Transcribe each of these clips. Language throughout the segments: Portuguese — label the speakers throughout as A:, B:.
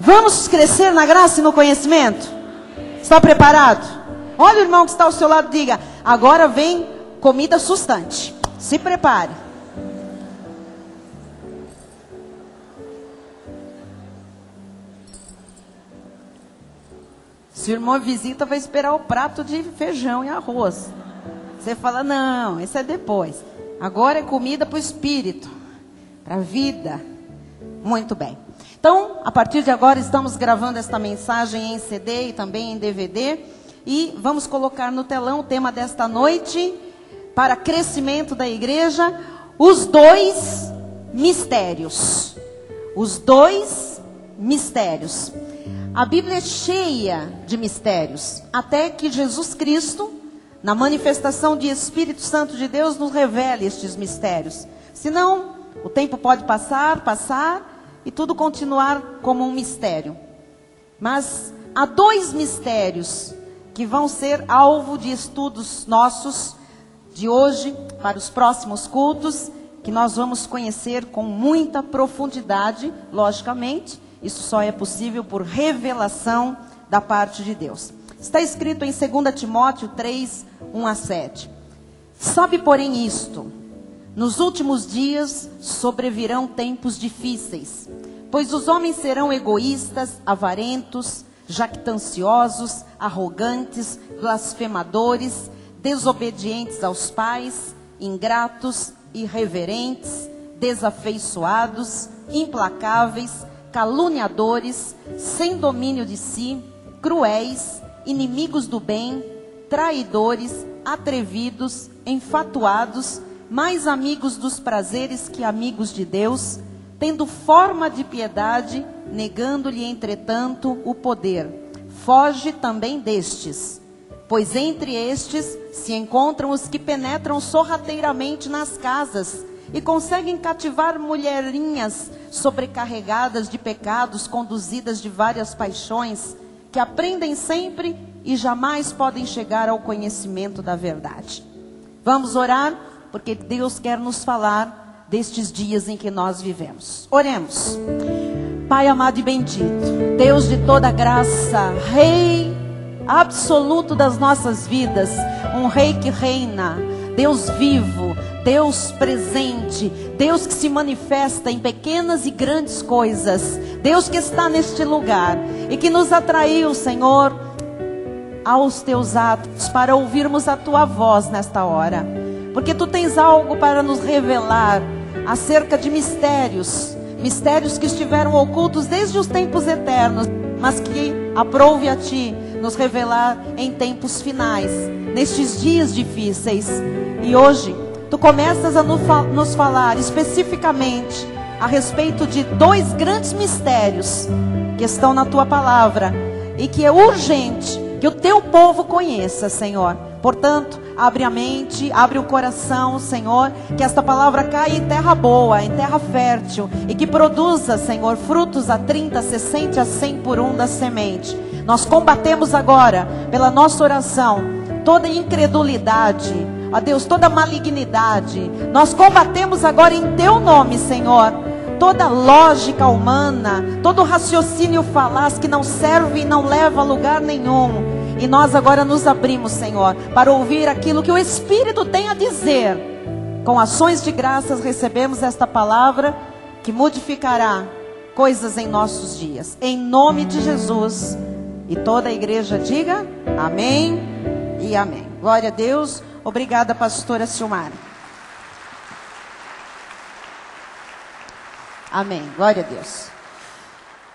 A: Vamos crescer na graça e no conhecimento? Está preparado? Olha o irmão que está ao seu lado e diga: agora vem comida sustante. Se prepare. Se o irmão visita, vai esperar o prato de feijão e arroz. Você fala: não, esse é depois. Agora é comida para o espírito, para a vida. Muito bem. Então, a partir de agora, estamos gravando esta mensagem em CD e também em DVD. E vamos colocar no telão o tema desta noite, para crescimento da igreja: os dois mistérios. Os dois mistérios. A Bíblia é cheia de mistérios, até que Jesus Cristo, na manifestação de Espírito Santo de Deus, nos revele estes mistérios. Senão, o tempo pode passar e tudo continuar como um mistério. Mas há dois mistérios que vão ser alvo de estudos nossos de hoje para os próximos cultos, que nós vamos conhecer com muita profundidade, logicamente. Isso só é possível por revelação da parte de Deus. Está escrito em 2 Timóteo 3, 1-7. Sabe, porém, isto: nos últimos dias sobrevirão tempos difíceis, pois os homens serão egoístas, avarentos, jactanciosos, arrogantes, blasfemadores, desobedientes aos pais, ingratos, irreverentes, desafeiçoados, implacáveis, caluniadores, sem domínio de si, cruéis, inimigos do bem, traidores, atrevidos, enfatuados, mais amigos dos prazeres que amigos de Deus, tendo forma de piedade, negando-lhe, entretanto, o poder. Foge também destes, pois entre estes se encontram os que penetram sorrateiramente nas casas e conseguem cativar mulherinhas sobrecarregadas de pecados, conduzidas de várias paixões, que aprendem sempre e jamais podem chegar ao conhecimento da verdade. Vamos orar, porque Deus quer nos falar destes dias em que nós vivemos. Oremos. Pai amado e bendito, Deus de toda graça, Rei absoluto das nossas vidas, um Rei que reina, Deus vivo, Deus presente, Deus que se manifesta em pequenas e grandes coisas, Deus que está neste lugar e que nos atraiu, Senhor, aos teus atos, para ouvirmos a tua voz nesta hora, porque tu tens algo para nos revelar acerca de mistérios que estiveram ocultos desde os tempos eternos, mas que aprouve a ti nos revelar em tempos finais, nestes dias difíceis. E hoje tu começas a nos falar especificamente a respeito de dois grandes mistérios que estão na tua palavra e que é urgente que o teu povo conheça, Senhor. Portanto, abre a mente, abre o coração, Senhor, que esta palavra caia em terra boa, em terra fértil, e que produza, Senhor, frutos a 30, 60 e a 100 por um da semente. Nós combatemos agora, pela nossa oração, toda incredulidade, ó Deus, toda malignidade. Nós combatemos agora em teu nome, Senhor, toda lógica humana, todo raciocínio falaz que não serve e não leva a lugar nenhum. E nós agora nos abrimos, Senhor, para ouvir aquilo que o Espírito tem a dizer. Com ações de graças recebemos esta palavra que modificará coisas em nossos dias. Em nome de Jesus. E toda a igreja diga amém e amém. Glória a Deus. Obrigada, pastora Silmara. Amém. Glória a Deus.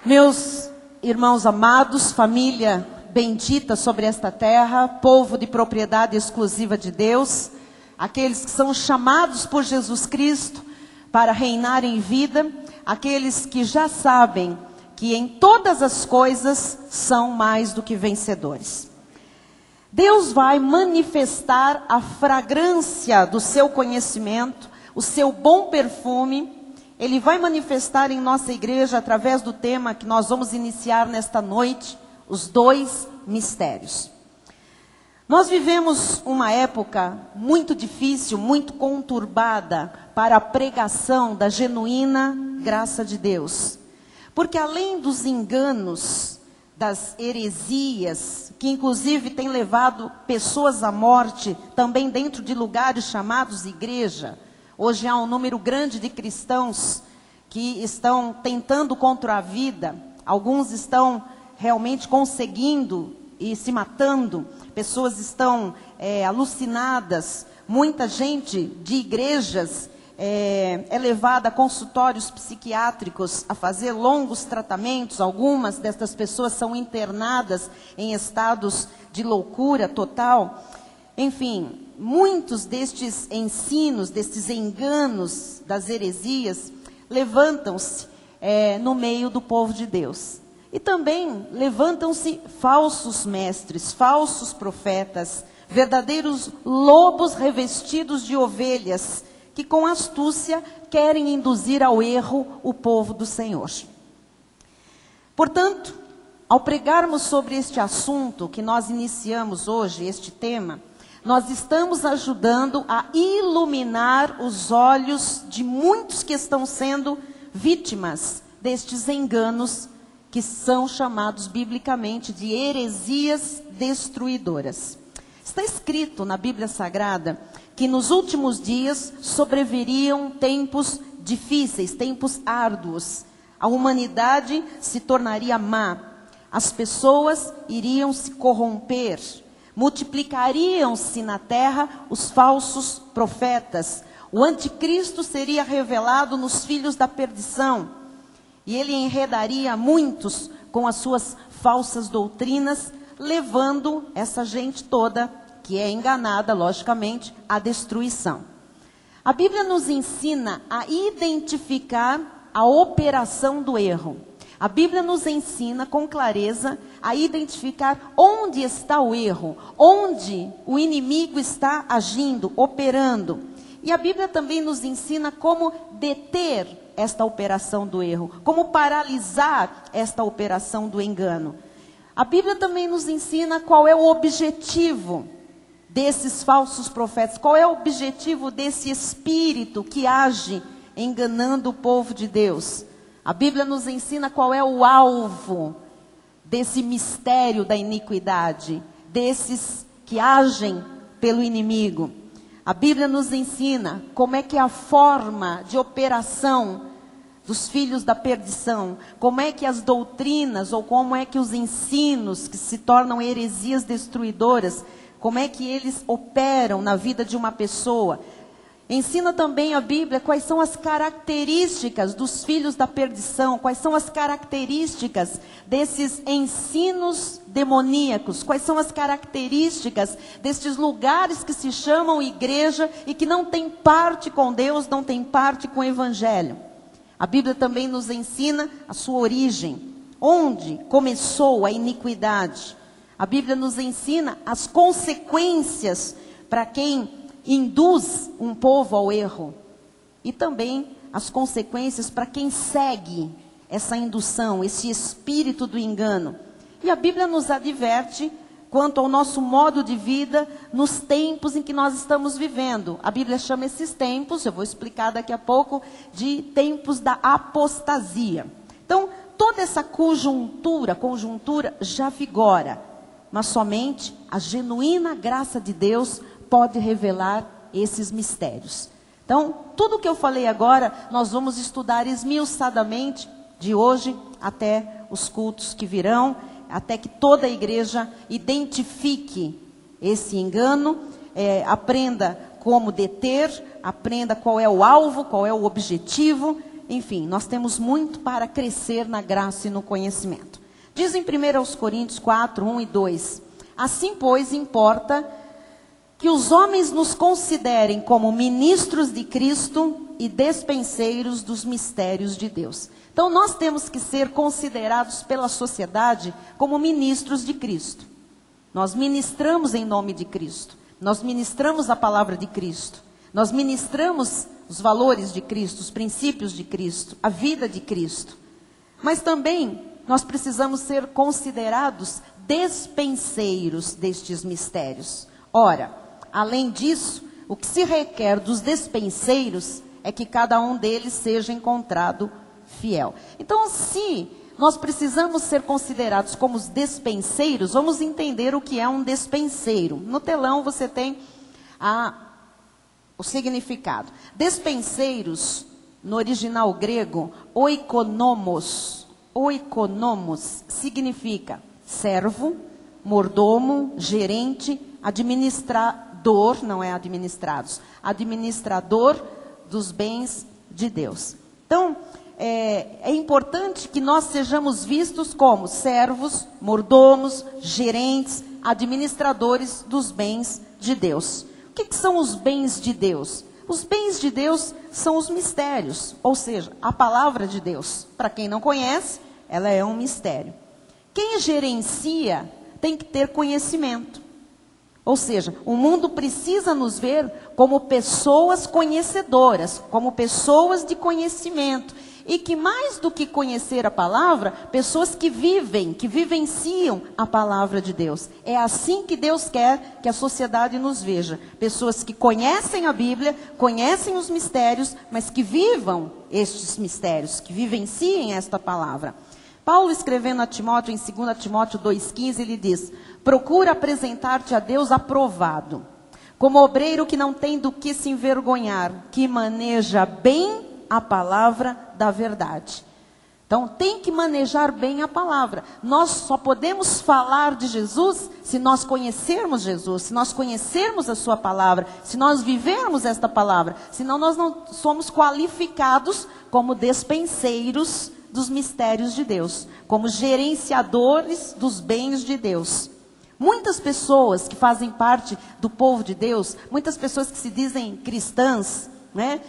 A: Meus irmãos amados, família bendita sobre esta terra, povo de propriedade exclusiva de Deus, aqueles que são chamados por Jesus Cristo para reinar em vida, aqueles que já sabem que em todas as coisas são mais do que vencedores. Deus vai manifestar a fragrância do seu conhecimento, o seu bom perfume. Ele vai manifestar em nossa igreja através do tema que nós vamos iniciar nesta noite, os dois mistérios. Nós vivemos uma época muito difícil, muito conturbada para a pregação da genuína graça de Deus. Porque além dos enganos, das heresias, que inclusive têm levado pessoas à morte, também dentro de lugares chamados igreja, hoje há um número grande de cristãos que estão tentando contra a vida, alguns estão realmente conseguindo e se matando, pessoas estão alucinadas, muita gente de igrejas é levada a consultórios psiquiátricos, a fazer longos tratamentos, algumas destas pessoas são internadas em estados de loucura total. Enfim, muitos destes ensinos, destes enganos das heresias, levantam-se no meio do povo de Deus. E também levantam-se falsos mestres, falsos profetas, verdadeiros lobos revestidos de ovelhas, que com astúcia querem induzir ao erro o povo do Senhor. Portanto, ao pregarmos sobre este assunto que nós iniciamos hoje, este tema, nós estamos ajudando a iluminar os olhos de muitos que estão sendo vítimas destes enganos que são chamados biblicamente de heresias destruidoras. Está escrito na Bíblia Sagrada que nos últimos dias sobreviriam tempos difíceis, tempos árduos. A humanidade se tornaria má, as pessoas iriam se corromper, multiplicariam-se na terra os falsos profetas, o anticristo seria revelado nos filhos da perdição, e ele enredaria muitos com as suas falsas doutrinas, levando essa gente toda, que é enganada, logicamente, à destruição. A Bíblia nos ensina a identificar a operação do erro. A Bíblia nos ensina com clareza a identificar onde está o erro, onde o inimigo está agindo, operando. E a Bíblia também nos ensina como deter esta operação do erro, como paralisar esta operação do engano. A Bíblia também nos ensina qual é o objetivo desses falsos profetas, qual é o objetivo desse espírito que age enganando o povo de Deus. A Bíblia nos ensina qual é o alvo desse mistério da iniquidade, desses que agem pelo inimigo. A Bíblia nos ensina como é que é a forma de operação dos filhos da perdição, como é que as doutrinas ou como é que os ensinos que se tornam heresias destruidoras, como é que eles operam na vida de uma pessoa. Ensina também a Bíblia quais são as características dos filhos da perdição, quais são as características desses ensinos demoníacos, quais são as características destes lugares que se chamam igreja e que não tem parte com Deus, não tem parte com o Evangelho. A Bíblia também nos ensina a sua origem, onde começou a iniquidade. A Bíblia nos ensina as consequências para quem induz um povo ao erro. E também as consequências para quem segue essa indução, esse espírito do engano. E a Bíblia nos adverte quanto ao nosso modo de vida nos tempos em que nós estamos vivendo. A Bíblia chama esses tempos, eu vou explicar daqui a pouco, de tempos da apostasia. Então, toda essa conjuntura já vigora. Mas somente a genuína graça de Deus pode revelar esses mistérios. Então, tudo que eu falei agora, nós vamos estudar esmiuçadamente de hoje até os cultos que virão, até que toda a igreja identifique esse engano, aprenda como deter, aprenda qual é o alvo, qual é o objetivo. Enfim, nós temos muito para crescer na graça e no conhecimento. Diz em 1 Coríntios 4, 1 e 2, assim, pois, importa que os homens nos considerem como ministros de Cristo e despenseiros dos mistérios de Deus. Então, nós temos que ser considerados pela sociedade como ministros de Cristo. Nós ministramos em nome de Cristo. Nós ministramos a palavra de Cristo. Nós ministramos os valores de Cristo, os princípios de Cristo, a vida de Cristo. Mas também nós precisamos ser considerados despenseiros destes mistérios. Ora, além disso, o que se requer dos despenseiros é que cada um deles seja encontrado fiel. Então, se nós precisamos ser considerados como os despenseiros, vamos entender o que é um despenseiro. No telão você tem o significado. Despenseiros, no original grego, oikonomos. Oikonomos significa servo, mordomo, gerente, administrador, não é administrados, administrador dos bens de Deus. Então, é importante que nós sejamos vistos como servos, mordomos, gerentes, administradores dos bens de Deus. O que são os bens de Deus? Os bens de Deus são os mistérios, ou seja, a palavra de Deus. Para quem não conhece, ela é um mistério. Quem gerencia tem que ter conhecimento. Ou seja, o mundo precisa nos ver como pessoas conhecedoras, como pessoas de conhecimento. E que mais do que conhecer a palavra, pessoas que vivem, que vivenciam a palavra de Deus. É assim que Deus quer que a sociedade nos veja. Pessoas que conhecem a Bíblia, conhecem os mistérios, mas que vivam estes mistérios, que vivenciem esta palavra. Paulo, escrevendo a Timóteo, em 2 Timóteo 2,15, ele diz: procura apresentar-te a Deus aprovado, como obreiro que não tem do que se envergonhar, que maneja bem a palavra da verdade. Então, tem que manejar bem a palavra. Nós só podemos falar de Jesus se nós conhecermos Jesus, se nós conhecermos a sua palavra, se nós vivermos esta palavra. Senão nós não somos qualificados como despenseiros dos mistérios de Deus, como gerenciadores dos bens de Deus. Muitas pessoas que fazem parte do povo de Deus, muitas pessoas que se dizem cristãs, né,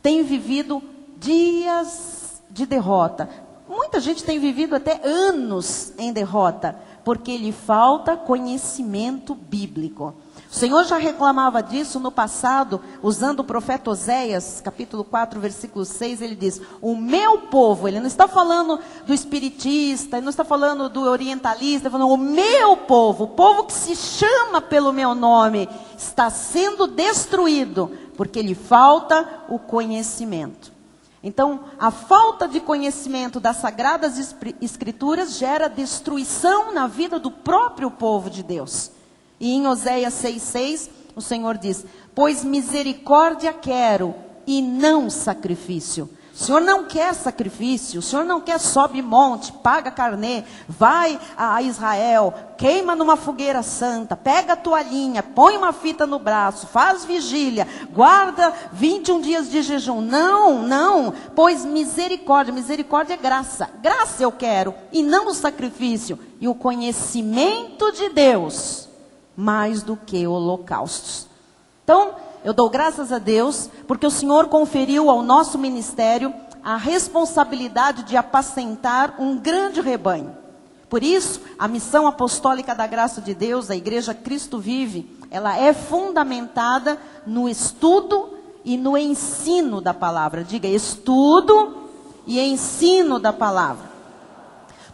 A: têm vivido dias de derrota. Muita gente tem vivido até anos em derrota, porque lhe falta conhecimento bíblico. O Senhor já reclamava disso no passado, usando o profeta Oséias, capítulo 4, versículo 6, ele diz: o meu povo, ele não está falando do espiritista, ele não está falando do orientalista, ele está falando: o meu povo, o povo que se chama pelo meu nome, está sendo destruído, porque lhe falta o conhecimento. Então, a falta de conhecimento das Sagradas Escrituras gera destruição na vida do próprio povo de Deus. E em Oséias 6,6, o Senhor diz: pois misericórdia quero e não sacrifício. O Senhor não quer sacrifício, o Senhor não quer sobe monte, paga carnê, vai a Israel, queima numa fogueira santa, pega a toalhinha, põe uma fita no braço, faz vigília, guarda 21 dias de jejum. Não, não, pois misericórdia, misericórdia é graça. Graça eu quero e não o sacrifício. E o conhecimento de Deus mais do que holocaustos. Então, eu dou graças a Deus, porque o Senhor conferiu ao nosso ministério a responsabilidade de apacentar um grande rebanho. Por isso, a missão apostólica da graça de Deus, a Igreja Cristo Vive, ela é fundamentada no estudo e no ensino da palavra. Diga, estudo e ensino da palavra.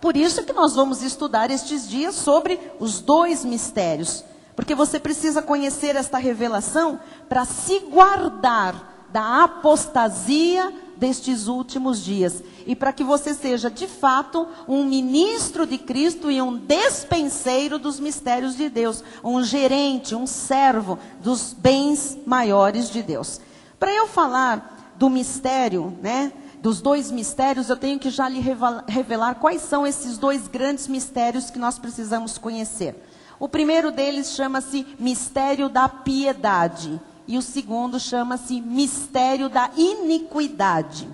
A: Por isso que nós vamos estudar estes dias sobre os dois mistérios. Porque você precisa conhecer esta revelação para se guardar da apostasia destes últimos dias. E para que você seja, de fato, um ministro de Cristo e um despenseiro dos mistérios de Deus. Um gerente, um servo dos bens maiores de Deus. Para eu falar do mistério, né, dos dois mistérios, eu tenho que já lhe revelar quais são esses dois grandes mistérios que nós precisamos conhecer. O primeiro deles chama-se mistério da piedade. E o segundo chama-se mistério da iniquidade.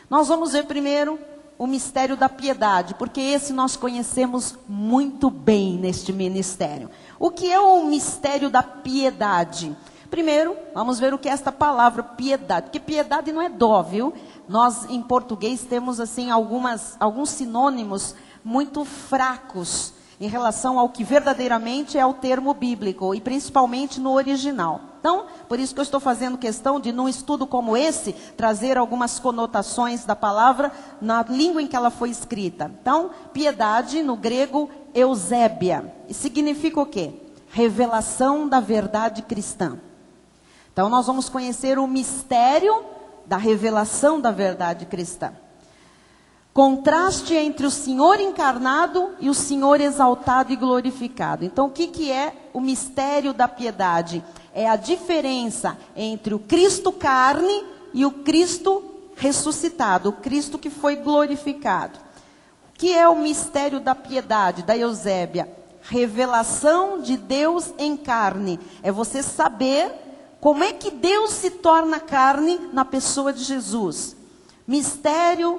A: Nós vamos ver primeiro o mistério da piedade, porque esse nós conhecemos muito bem neste ministério. O que é o mistério da piedade? Primeiro, vamos ver o que é esta palavra piedade. Porque piedade não é dó, viu? Nós, em português, temos assim alguns sinônimos muito fracos em relação ao que verdadeiramente é o termo bíblico, e principalmente no original. Então, por isso que eu estou fazendo questão de, num estudo como esse, trazer algumas conotações da palavra na língua em que ela foi escrita. Então, piedade, no grego, eusébia. E significa o quê? Revelação da verdade cristã. Então, nós vamos conhecer o mistério da revelação da verdade cristã. Contraste entre o Senhor encarnado e o Senhor exaltado e glorificado. Então, o que é o mistério da piedade? É a diferença entre o Cristo carne e o Cristo ressuscitado, o Cristo que foi glorificado. O que é o mistério da piedade, da Eusébia? Revelação de Deus em carne. É você saber como é que Deus se torna carne na pessoa de Jesus. Mistério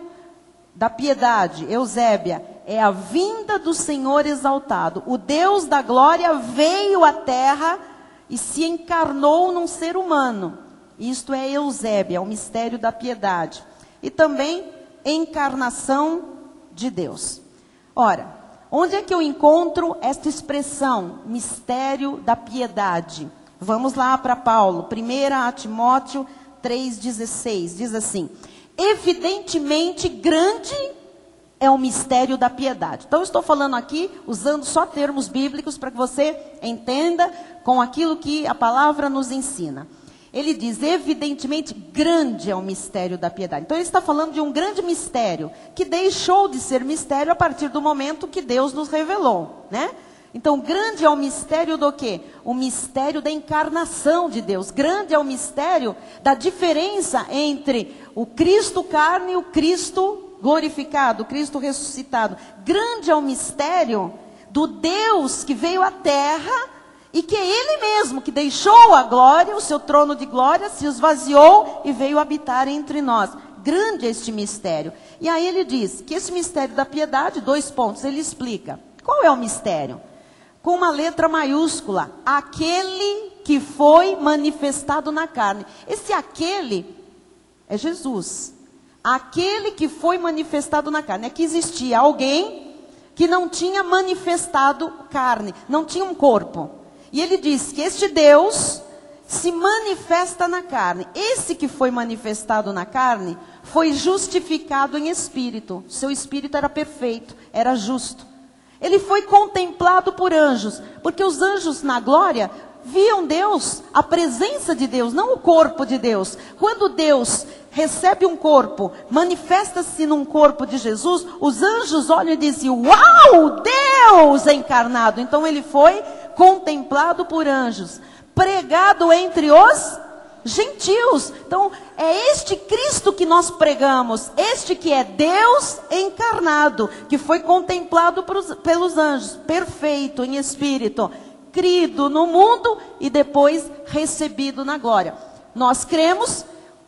A: da piedade, Eusébia, é a vinda do Senhor exaltado. O Deus da glória veio à terra e se encarnou num ser humano. Isto é Eusébia, é o mistério da piedade. E também encarnação de Deus. Ora, onde é que eu encontro esta expressão, mistério da piedade? Vamos lá para Paulo, 1 Timóteo 3,16, diz assim: evidentemente grande é o mistério da piedade. Então eu estou falando aqui, usando só termos bíblicos, para que você entenda com aquilo que a palavra nos ensina. Ele diz, evidentemente grande é o mistério da piedade. Então ele está falando de um grande mistério, que deixou de ser mistério a partir do momento que Deus nos revelou, né? Então, grande é o mistério do quê? O mistério da encarnação de Deus. Grande é o mistério da diferença entre o Cristo carne e o Cristo glorificado, o Cristo ressuscitado. Grande é o mistério do Deus que veio à terra e que é Ele mesmo que deixou a glória, o seu trono de glória, se esvaziou e veio habitar entre nós. Grande é este mistério. E aí ele diz que esse mistério da piedade, 2 pontos, ele explica. Qual é o mistério? Com uma letra maiúscula, aquele que foi manifestado na carne. Esse aquele é Jesus. Aquele que foi manifestado na carne. É que existia alguém que não tinha manifestado carne, não tinha um corpo. E ele diz que este Deus se manifesta na carne. Esse que foi manifestado na carne foi justificado em espírito. Seu espírito era perfeito, era justo. Ele foi contemplado por anjos, porque os anjos na glória viam Deus, a presença de Deus, não o corpo de Deus. Quando Deus recebe um corpo, manifesta-se num corpo de Jesus, os anjos olham e dizem, uau, Deus encarnado. Então ele foi contemplado por anjos, pregado entre os gentios. Então é este Cristo que nós pregamos, este que é Deus encarnado, que foi contemplado pelos anjos, perfeito em espírito, crido no mundo e depois recebido na glória. Nós cremos,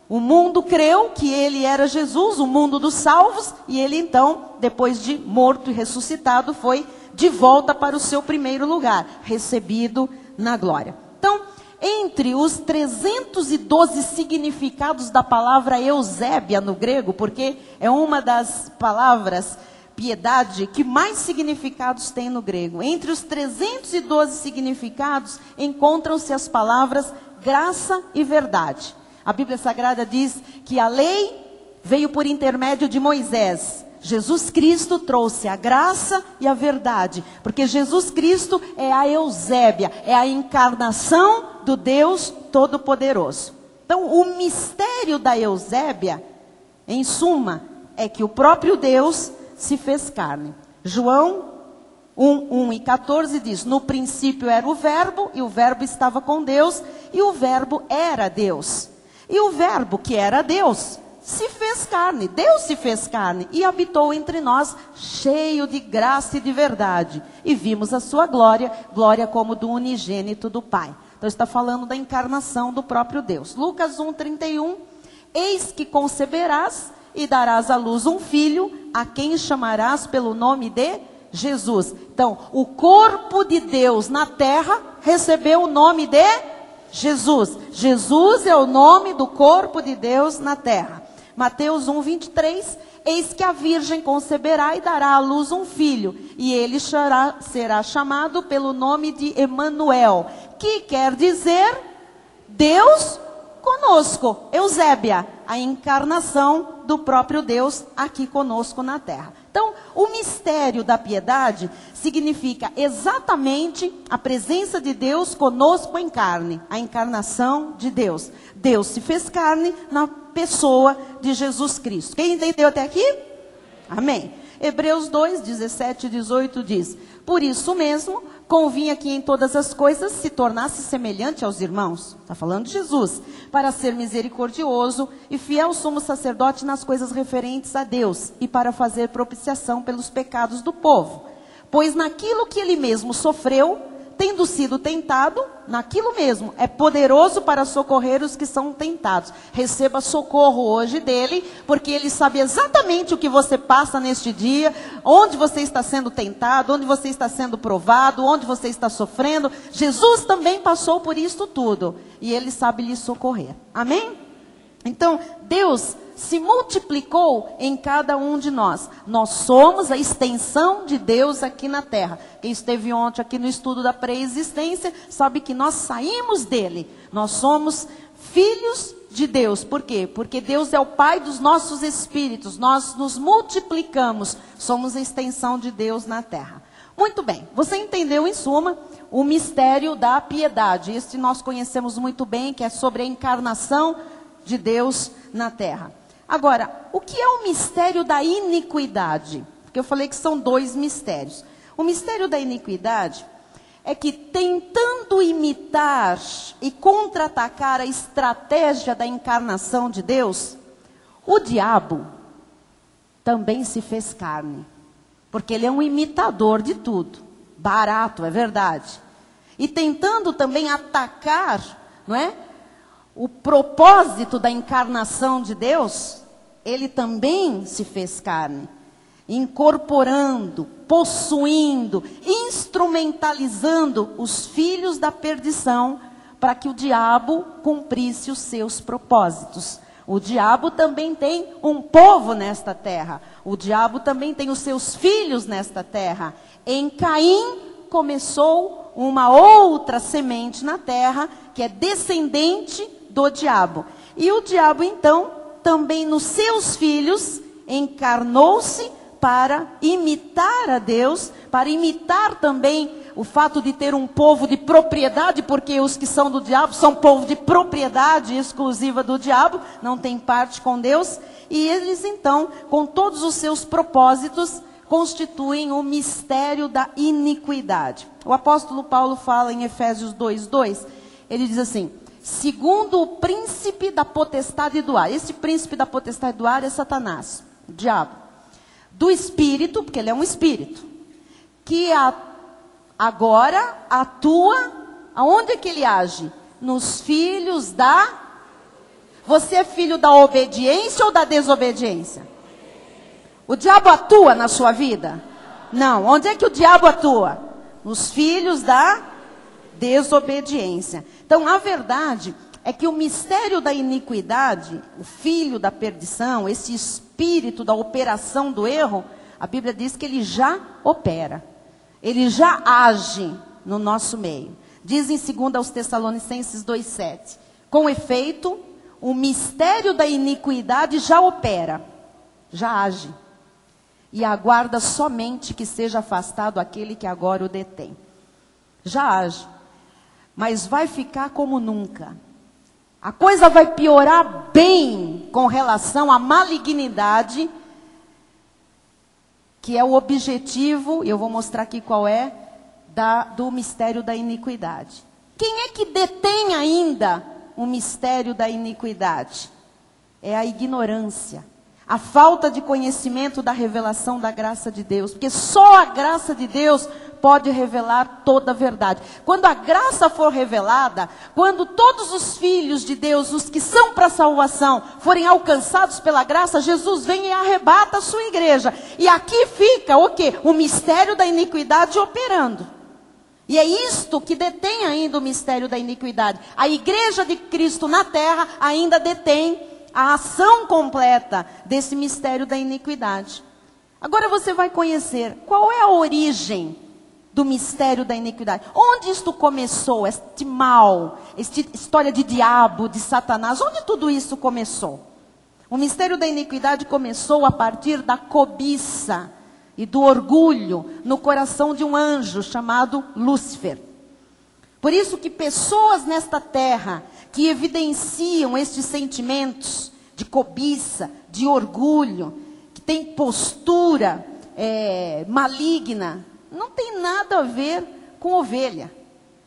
A: o mundo creu que ele era Jesus, o mundo dos salvos, e ele então, depois de morto e ressuscitado, foi de volta para o seu primeiro lugar, recebido na glória. Então, entre os 312 significados da palavra Eusébia no grego, porque é uma das palavras piedade que mais significados tem no grego. Entre os 312 significados encontram-se as palavras graça e verdade. A Bíblia Sagrada diz que a lei veio por intermédio de Moisés. Jesus Cristo trouxe a graça e a verdade, porque Jesus Cristo é a Eusébia, é a encarnação do Deus Todo-Poderoso. Então, o mistério da Eusébia, em suma, é que o próprio Deus se fez carne. João 1 e 14 diz, no princípio era o verbo, e o verbo estava com Deus, e o verbo era Deus. E o verbo que era Deus se fez carne, Deus se fez carne e habitou entre nós, cheio de graça e de verdade. E vimos a sua glória, glória como do unigênito do Pai. Então está falando da encarnação do próprio Deus. Lucas 1:31, eis que conceberás e darás à luz um filho, a quem chamarás pelo nome de Jesus. Então, o corpo de Deus na terra recebeu o nome de Jesus. Jesus é o nome do corpo de Deus na terra. Mateus 1:23, eis que a virgem conceberá e dará à luz um filho, e ele será chamado pelo nome de Emanuel, que quer dizer Deus conosco. Eusébia, a encarnação do próprio Deus aqui conosco na terra. Então, o mistério da piedade significa exatamente a presença de Deus conosco em carne, a encarnação de Deus. Deus se fez carne na pessoa de Jesus Cristo. Quem entendeu até aqui? Amém. Hebreus 2, 17 e 18 diz: por isso mesmo, convinha que em todas as coisas se tornasse semelhante aos irmãos. Está falando de Jesus. Para ser misericordioso e fiel sumo sacerdote nas coisas referentes a Deus, e para fazer propiciação pelos pecados do povo. Pois naquilo que ele mesmo sofreu, tendo sido tentado, naquilo mesmo, é poderoso para socorrer os que são tentados. Receba socorro hoje dele, porque ele sabe exatamente o que você passa neste dia, onde você está sendo tentado, onde você está sendo provado, onde você está sofrendo. Jesus também passou por isso tudo, e ele sabe lhe socorrer. Amém? Então, Deus se multiplicou em cada um de nós. Nós somos a extensão de Deus aqui na terra. Quem esteve ontem aqui no estudo da pré-existência, sabe que nós saímos dele. Nós somos filhos de Deus. Por quê? Porque Deus é o Pai dos nossos espíritos. Nós nos multiplicamos. Somos a extensão de Deus na terra. Muito bem, você entendeu em suma o mistério da piedade. Este nós conhecemos muito bem, que é sobre a encarnação de Deus na terra. Agora, o que é o mistério da iniquidade? Porque eu falei que são dois mistérios. O mistério da iniquidade é que, tentando imitar e contra-atacar a estratégia da encarnação de Deus, o diabo também se fez carne. Porque ele é um imitador de tudo. Barato, é verdade. E tentando também atacar, não é? O propósito da encarnação de Deus, ele também se fez carne, incorporando, possuindo, instrumentalizando os filhos da perdição para que o diabo cumprisse os seus propósitos. O diabo também tem um povo nesta terra, o diabo também tem os seus filhos nesta terra. Em Caim começou uma outra semente na terra, que é descendente do diabo. E o diabo, então, também nos seus filhos, encarnou-se para imitar a Deus, para imitar também o fato de ter um povo de propriedade, porque os que são do diabo são povo de propriedade exclusiva do diabo, não tem parte com Deus. E eles, então, com todos os seus propósitos, constituem o mistério da iniquidade. O apóstolo Paulo fala em Efésios 2:2, ele diz assim: segundo o príncipe da potestade do ar. Esse príncipe da potestade do ar é Satanás, o diabo. Do espírito, porque ele é um espírito, que agora atua, aonde é que ele age? Nos filhos da... Você é filho da obediência ou da desobediência? O diabo atua na sua vida? Não. Onde é que o diabo atua? Nos filhos da desobediência. Então, a verdade é que o mistério da iniquidade, o filho da perdição, esse espírito da operação do erro, a Bíblia diz que ele já opera. Ele já age no nosso meio. Diz em 2 aos Tessalonicenses 2:7. Com efeito, o mistério da iniquidade já opera, já age. E aguarda somente que seja afastado aquele que agora o detém. Já age. Mas vai ficar como nunca. A coisa vai piorar bem com relação à malignidade, que é o objetivo, e eu vou mostrar aqui qual é, do mistério da iniquidade. Quem é que detém ainda o mistério da iniquidade? É a ignorância, a falta de conhecimento da revelação da graça de Deus, porque só a graça de Deus pode revelar toda a verdade. Quando a graça for revelada, quando todos os filhos de Deus, os que são para a salvação, forem alcançados pela graça, Jesus vem e arrebata a sua igreja. E aqui fica o quê? O mistério da iniquidade operando. E é isto que detém ainda o mistério da iniquidade. A igreja de Cristo na terra ainda detém a ação completa desse mistério da iniquidade. Agora você vai conhecer qual é a origem do mistério da iniquidade. Onde isto começou? Este mal, esta história de diabo, de Satanás, onde tudo isso começou? O mistério da iniquidade começou a partir da cobiça e do orgulho no coração de um anjo chamado Lúcifer. Por isso que pessoas nesta terra que evidenciam estes sentimentos de cobiça, de orgulho, que tem postura maligna, não tem nada a ver com ovelha.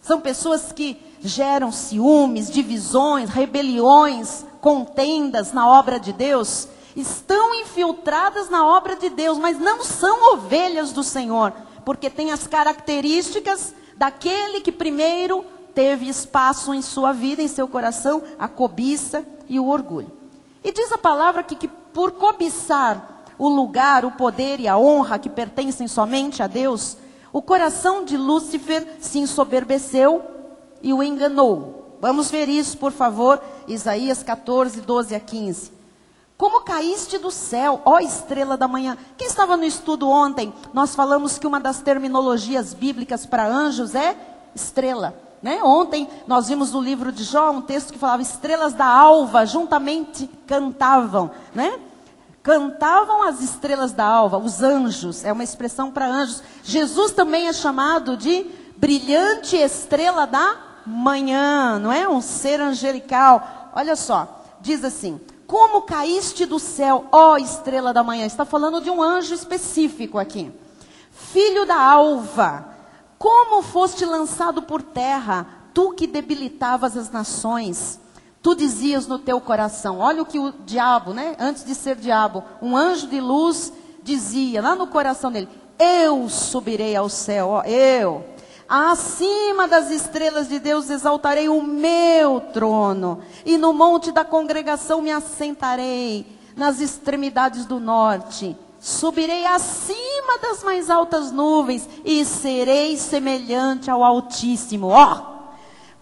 A: São pessoas que geram ciúmes, divisões, rebeliões, contendas na obra de Deus, estão infiltradas na obra de Deus, mas não são ovelhas do Senhor, porque tem as características daquele que primeiro teve espaço em sua vida, em seu coração, a cobiça e o orgulho. E diz a palavra que por cobiçar o lugar, o poder e a honra que pertencem somente a Deus, o coração de Lúcifer se ensoberbeceu e o enganou. Vamos ver isso, por favor, Isaías 14, 12 a 15. Como caíste do céu, ó estrela da manhã. Quem estava no estudo ontem, nós falamos que uma das terminologias bíblicas para anjos é estrela. Né? Ontem nós vimos no livro de Jó um texto que falava estrelas da alva juntamente cantavam, né? Cantavam as estrelas da alva, os anjos, é uma expressão para anjos. Jesus também é chamado de brilhante estrela da manhã, não é? Um ser angelical. Olha só, diz assim: como caíste do céu, ó estrela da manhã. Está falando de um anjo específico aqui. Filho da alva, como foste lançado por terra, tu que debilitavas as nações. Tu dizias no teu coração, olha o que o diabo, né? Antes de ser diabo, um anjo de luz dizia lá no coração dele: eu subirei ao céu, ó, eu. Acima das estrelas de Deus exaltarei o meu trono, e no monte da congregação me assentarei, nas extremidades do norte. Subirei acima das mais altas nuvens, e serei semelhante ao Altíssimo. Ó,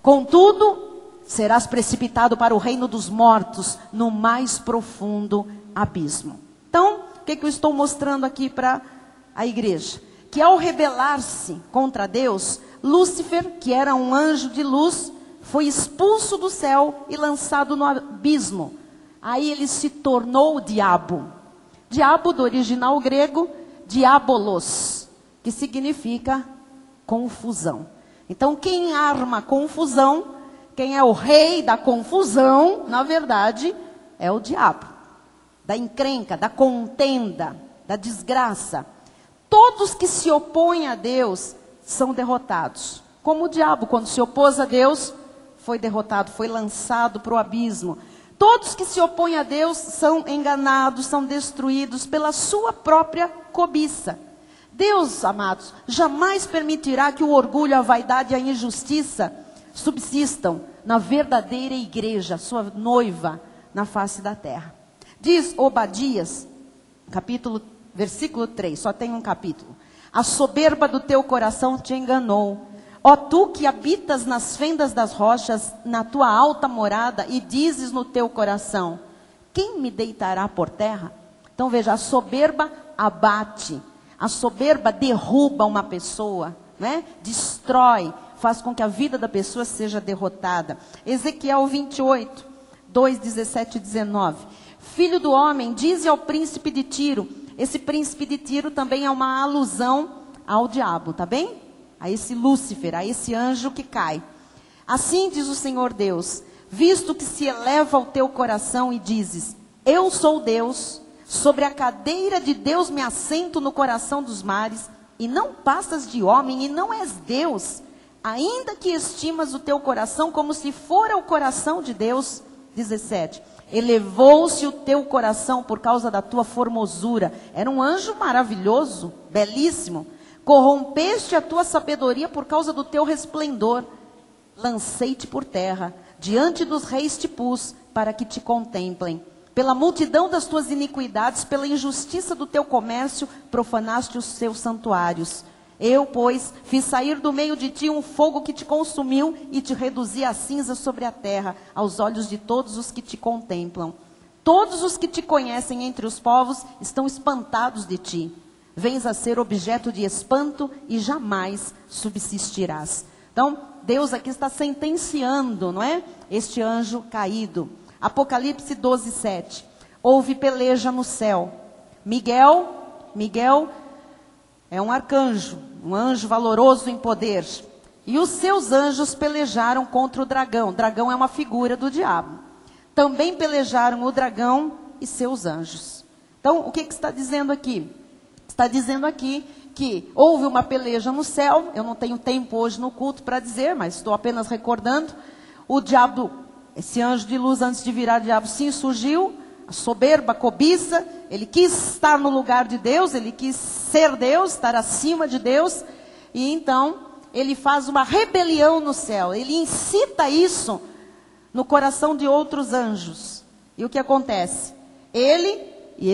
A: contudo, serás precipitado para o reino dos mortos, no mais profundo abismo. Então, o que eu estou mostrando aqui para a igreja? Que ao rebelar-se contra Deus, Lúcifer, que era um anjo de luz, foi expulso do céu e lançado no abismo. Aí ele se tornou o diabo. Diabo, do original grego, diabolos, que significa confusão. Então, quem arma confusão, quem é o rei da confusão, na verdade, é o diabo. Da encrenca, da contenda, da desgraça. Todos que se opõem a Deus são derrotados. Como o diabo, quando se opôs a Deus, foi derrotado, foi lançado para o abismo. Todos que se opõem a Deus são enganados, são destruídos pela sua própria cobiça. Deus, amados, jamais permitirá que o orgulho, a vaidade e a injustiça subsistam na verdadeira igreja, sua noiva, na face da terra. Diz Obadias, versículo 3, só tem um capítulo. A soberba do teu coração te enganou. Ó tu que habitas nas fendas das rochas, na tua alta morada, e dizes no teu coração: quem me deitará por terra? Então veja, a soberba abate, a soberba derruba uma pessoa, né? Destrói, faz com que a vida da pessoa seja derrotada. Ezequiel 28, 2, 17 e 19. Filho do homem, dize ao príncipe de Tiro. Esse príncipe de Tiro também é uma alusão ao diabo, tá bem? A esse Lúcifer, a esse anjo que cai. Assim diz o Senhor Deus: visto que se eleva o teu coração e dizes: eu sou Deus, sobre a cadeira de Deus me assento no coração dos mares, e não passas de homem e não és Deus, ainda que estimas o teu coração como se fora o coração de Deus. 17. Elevou-se o teu coração por causa da tua formosura. Era um anjo maravilhoso, belíssimo. Corrompeste a tua sabedoria por causa do teu resplendor. Lancei-te por terra, diante dos reis te pus, para que te contemplem. Pela multidão das tuas iniquidades, pela injustiça do teu comércio, profanaste os seus santuários. Eu, pois, fiz sair do meio de ti um fogo que te consumiu e te reduzi a cinza sobre a terra, aos olhos de todos os que te contemplam. Todos os que te conhecem entre os povos estão espantados de ti. Vens a ser objeto de espanto e jamais subsistirás. Então, Deus aqui está sentenciando, não é? Este anjo caído. Apocalipse 12, 7. Houve peleja no céu. Miguel é um arcanjo, um anjo valoroso em poder. E os seus anjos pelejaram contra o dragão. O dragão é uma figura do diabo. Também pelejaram o dragão e seus anjos. Então, o que está dizendo aqui? Está dizendo aqui que houve uma peleja no céu. Eu não tenho tempo hoje no culto para dizer, mas estou apenas recordando. O diabo, esse anjo de luz, antes de virar diabo, sim, surgiu. A soberba, a cobiça, ele quis estar no lugar de Deus, ele quis ser Deus, estar acima de Deus. E então, ele faz uma rebelião no céu. Ele incita isso no coração de outros anjos. E o que acontece? Ele e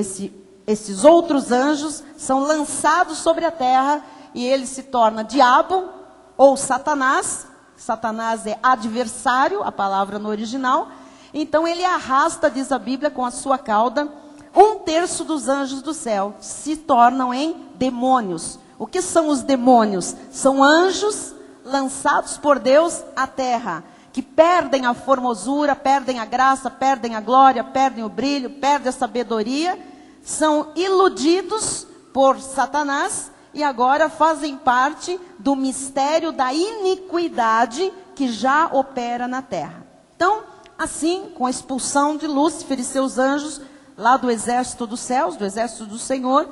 A: esses outros anjos são lançados sobre a terra e ele se torna diabo ou Satanás. Satanás é adversário, a palavra no original. Então ele arrasta, diz a Bíblia, com a sua cauda, 1/3 dos anjos do céu. Se tornam em demônios. O que são os demônios? São anjos lançados por Deus à terra, que perdem a formosura, perdem a graça, perdem a glória, perdem o brilho, perdem a sabedoria. São iludidos por Satanás e agora fazem parte do mistério da iniquidade que já opera na terra. Então, assim, com a expulsão de Lúcifer e seus anjos, lá do exército dos céus, do exército do Senhor,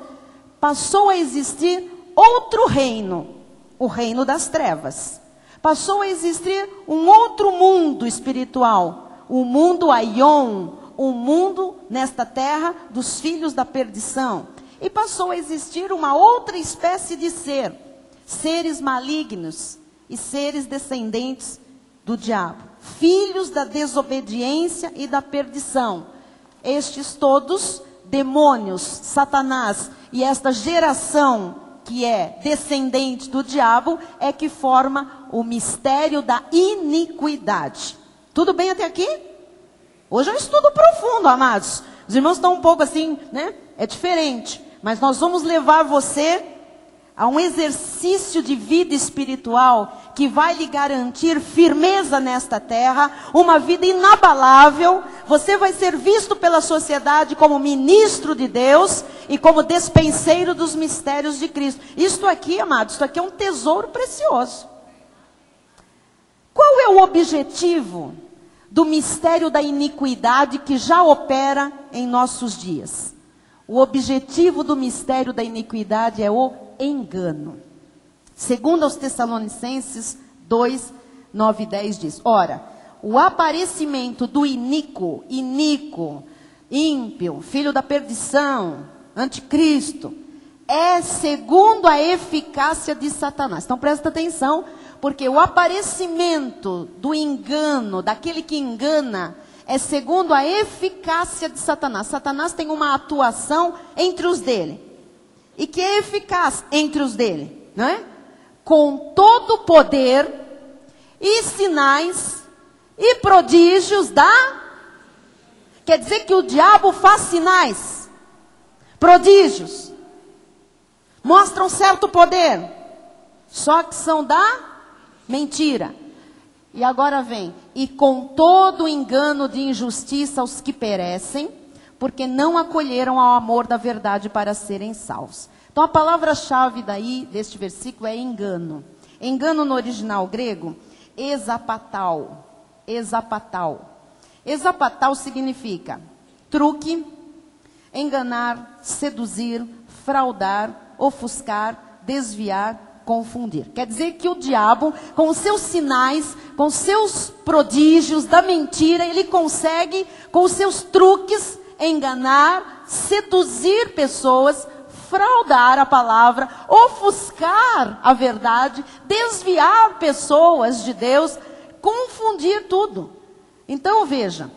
A: passou a existir outro reino, o reino das trevas. Passou a existir um outro mundo espiritual, o mundo Aion, o mundo nesta terra dos filhos da perdição. E passou a existir uma outra espécie de seres malignos e seres descendentes do diabo, filhos da desobediência e da perdição. Estes todos, demônios, Satanás e esta geração que é descendente do diabo, é que forma o mistério da iniquidade. Tudo bem até aqui? Hoje é um estudo profundo, amados. Os irmãos estão um pouco assim, né? É diferente. Mas nós vamos levar você a um exercício de vida espiritual que vai lhe garantir firmeza nesta terra, uma vida inabalável. Você vai ser visto pela sociedade como ministro de Deus e como despenseiro dos mistérios de Cristo. Isto aqui, amados, isto aqui é um tesouro precioso. Qual é o objetivo do mistério da iniquidade que já opera em nossos dias? O objetivo do mistério da iniquidade é o engano. Segundo aos Tessalonicenses 2, 9 e 10 diz: ora, o aparecimento do iníquo, ímpio, filho da perdição, anticristo, é segundo a eficácia de Satanás. Então presta atenção, porque o aparecimento do engano, daquele que engana, é segundo a eficácia de Satanás. Satanás tem uma atuação entre os dele. E que é eficaz entre os dele, não é? Com todo o poder e sinais e prodígios Quer dizer que o diabo faz sinais, prodígios, mostra um certo poder, só que são da mentira. E agora vem, e com todo o engano de injustiça aos que perecem, porque não acolheram ao amor da verdade para serem salvos. Então a palavra-chave deste versículo é engano. Engano no original grego, exapatal. Exapatal significa truque, enganar, seduzir, fraudar, ofuscar, desviar, confundir. Quer dizer que o diabo, com os seus sinais, com os seus prodígios da mentira, ele consegue, com os seus truques, enganar, seduzir pessoas, fraudar a palavra, ofuscar a verdade, desviar pessoas de Deus, confundir tudo. Então veja,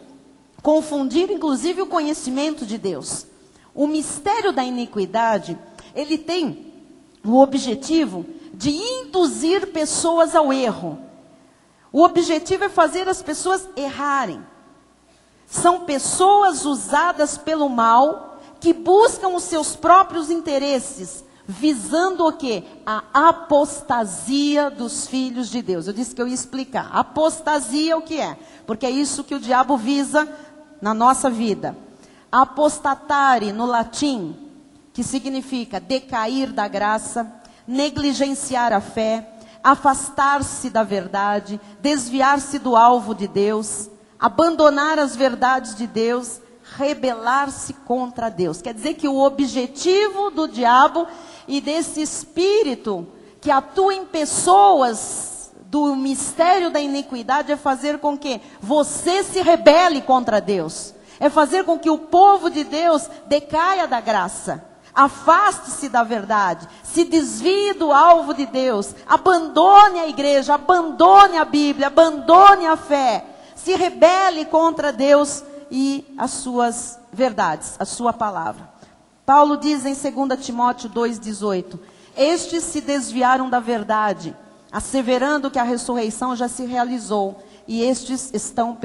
A: confundir inclusive o conhecimento de Deus. O mistério da iniquidade, ele tem o objetivo de induzir pessoas ao erro. O objetivo é fazer as pessoas errarem. São pessoas usadas pelo mal, que buscam os seus próprios interesses, visando o quê? A apostasia dos filhos de Deus. Eu disse que eu ia explicar. Apostasia o que é? Porque é isso que o diabo visa na nossa vida. Apostatare, no latim, que significa decair da graça, negligenciar a fé, afastar-se da verdade, desviar-se do alvo de Deus, abandonar as verdades de Deus, rebelar-se contra Deus. Quer dizer que o objetivo do diabo e desse espírito que atua em pessoas do mistério da iniquidade é fazer com que você se rebele contra Deus. É fazer com que o povo de Deus decaia da graça. Afaste-se da verdade, se desvie do alvo de Deus, abandone a igreja, abandone a Bíblia, abandone a fé, se rebele contra Deus e as suas verdades, a sua palavra. Paulo diz em 2 Timóteo 2,18, estes se desviaram da verdade, asseverando que a ressurreição já se realizou, e estes estão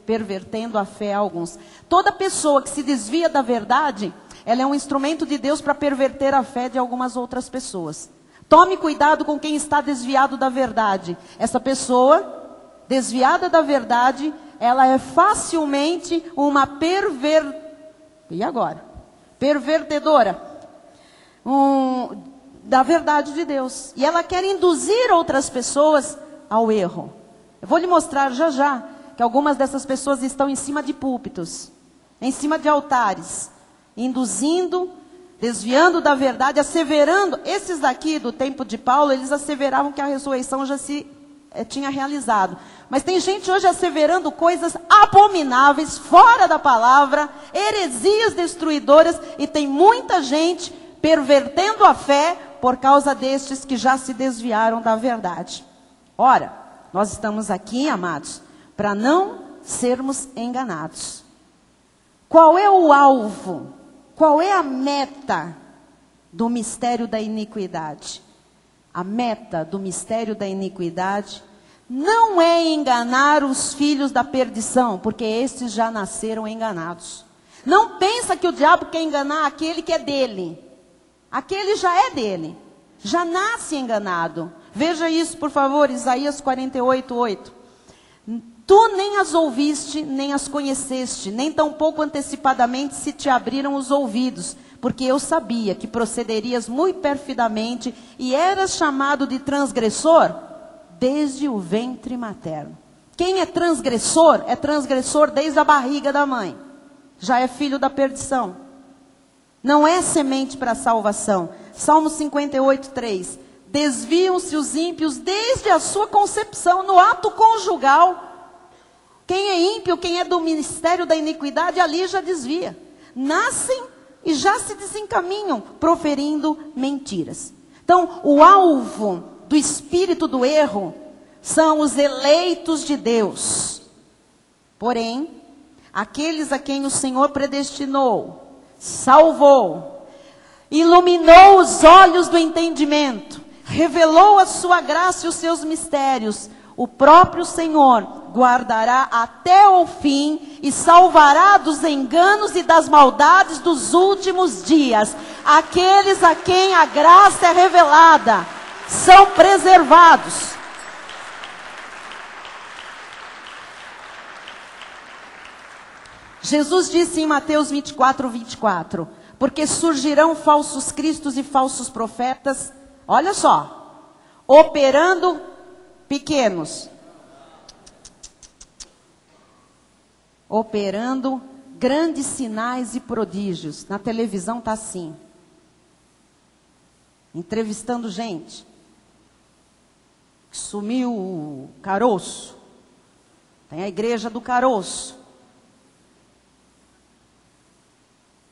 A: pervertendo a fé a alguns. Toda pessoa que se desvia da verdade, ela é um instrumento de Deus para perverter a fé de algumas outras pessoas. Tome cuidado com quem está desviado da verdade. Essa pessoa, desviada da verdade, ela é facilmente uma pervertedora da verdade de Deus. E ela quer induzir outras pessoas ao erro. Eu vou lhe mostrar já já que algumas dessas pessoas estão em cima de púlpitos, em cima de altares, induzindo, desviando da verdade, asseverando. Esses daqui do tempo de Paulo, eles asseveravam que a ressurreição já se tinha realizado. Mas tem gente hoje asseverando coisas abomináveis, fora da palavra, heresias destruidoras, e tem muita gente pervertendo a fé por causa destes que já se desviaram da verdade. Ora, nós estamos aqui, amados, para não sermos enganados. Qual é o alvo? Qual é a meta do mistério da iniquidade? A meta do mistério da iniquidade não é enganar os filhos da perdição, porque estes já nasceram enganados. Não pensa que o diabo quer enganar aquele que é dele. Aquele já é dele. Já nasce enganado. Veja isso, por favor, Isaías 48:8. Tu nem as ouviste, nem as conheceste, nem tampouco antecipadamente se te abriram os ouvidos, porque eu sabia que procederias muito perfidamente e eras chamado de transgressor desde o ventre materno. Quem é transgressor desde a barriga da mãe. Já é filho da perdição. Não é semente para a salvação. Salmo 58:3. Desviam-se os ímpios desde a sua concepção, no ato conjugal. Quem é ímpio, quem é do ministério da iniquidade, ali já desvia. Nascem e já se desencaminham, proferindo mentiras. Então, o alvo do espírito do erro são os eleitos de Deus. Porém, aqueles a quem o Senhor predestinou, salvou, iluminou os olhos do entendimento, revelou a sua graça e os seus mistérios, o próprio Senhor guardará até o fim e salvará dos enganos e das maldades dos últimos dias. Aqueles a quem a graça é revelada são preservados. Jesus disse em Mateus 24:24, porque surgirão falsos cristos e falsos profetas, olha só, operando pequenos, operando grandes sinais e prodígios. Na televisão está assim, entrevistando gente. Sumiu o caroço, tem a igreja do caroço.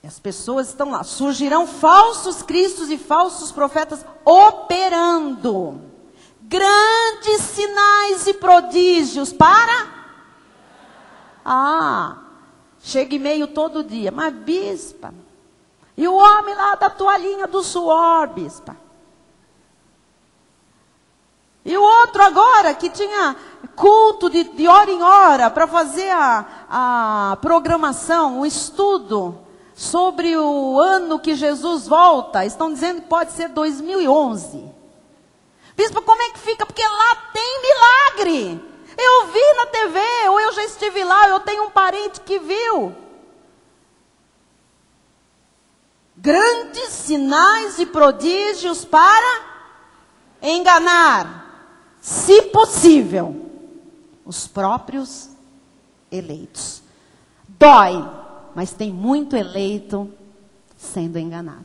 A: E as pessoas estão lá. Surgirão falsos cristos e falsos profetas operando grandes sinais e prodígios para... chega e-mail todo dia. Mas bispa, e o homem lá da toalhinha do suor, bispa? E o outro agora que tinha culto de hora em hora para fazer a programação, o estudo sobre o ano que Jesus volta. Estão dizendo que pode ser 2011. Bispo, como é que fica? Porque lá tem milagre. Eu vi na TV, ou eu já estive lá, eu tenho um parente que viu. Grandes sinais e prodígios para enganar, se possível, os próprios eleitos. Dói, mas tem muito eleito sendo enganado.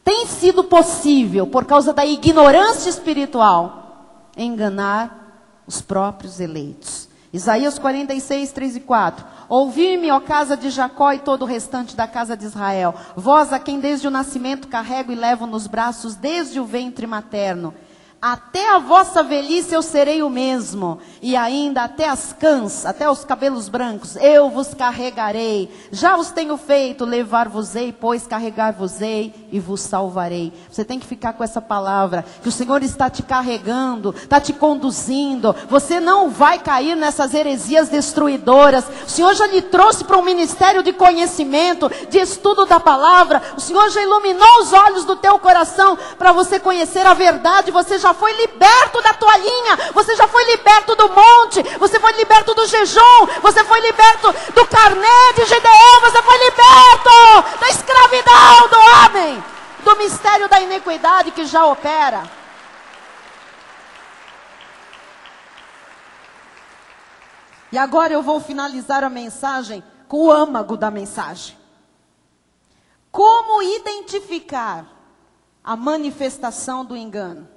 A: Tem sido possível, por causa da ignorância espiritual, enganar os próprios eleitos. Isaías 46, 3 e 4. Ouvi-me, ó casa de Jacó e todo o restante da casa de Israel, vós a quem desde o nascimento carrego e levo nos braços desde o ventre materno. Até a vossa velhice eu serei o mesmo, e ainda até as cãs, até os cabelos brancos, eu vos carregarei. Já os tenho feito, levar-vos-ei, pois carregar-vos-ei e vos salvarei. Você tem que ficar com essa palavra, que o Senhor está te carregando, está te conduzindo. Você não vai cair nessas heresias destruidoras. O Senhor já lhe trouxe para um ministério de conhecimento, de estudo da palavra. O Senhor já iluminou os olhos do teu coração para você conhecer a verdade. Você já foi liberto da toalhinha, você já foi liberto do monte, você foi liberto do jejum, você foi liberto do carnê de Gideão, você foi liberto da escravidão do homem, do mistério da iniquidade que já opera. E agora eu vou finalizar a mensagem com o âmago da mensagem. Como identificar a manifestação do engano?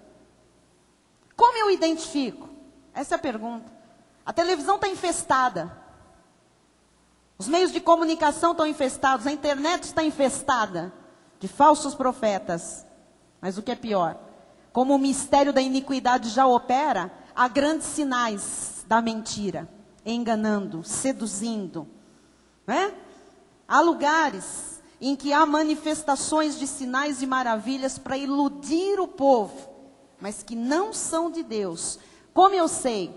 A: Como eu identifico? Essa é a pergunta. A televisão está infestada. Os meios de comunicação estão infestados. A internet está infestada de falsos profetas. Mas o que é pior, como o mistério da iniquidade já opera, há grandes sinais da mentira, enganando, seduzindo. Né? Há lugares em que há manifestações de sinais e maravilhas para iludir o povo, mas que não são de Deus. Como eu sei?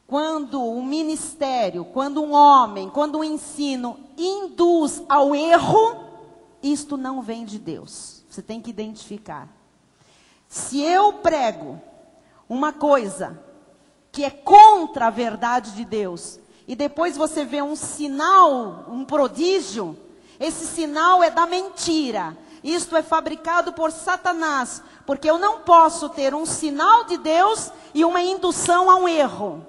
A: Quando um ministério, quando um homem, quando um ensino induz ao erro, isto não vem de Deus. Você tem que identificar. Se eu prego uma coisa que é contra a verdade de Deus, e depois você vê um sinal, um prodígio, esse sinal é da mentira. Isto é fabricado por Satanás, porque eu não posso ter um sinal de Deus e uma indução a um erro.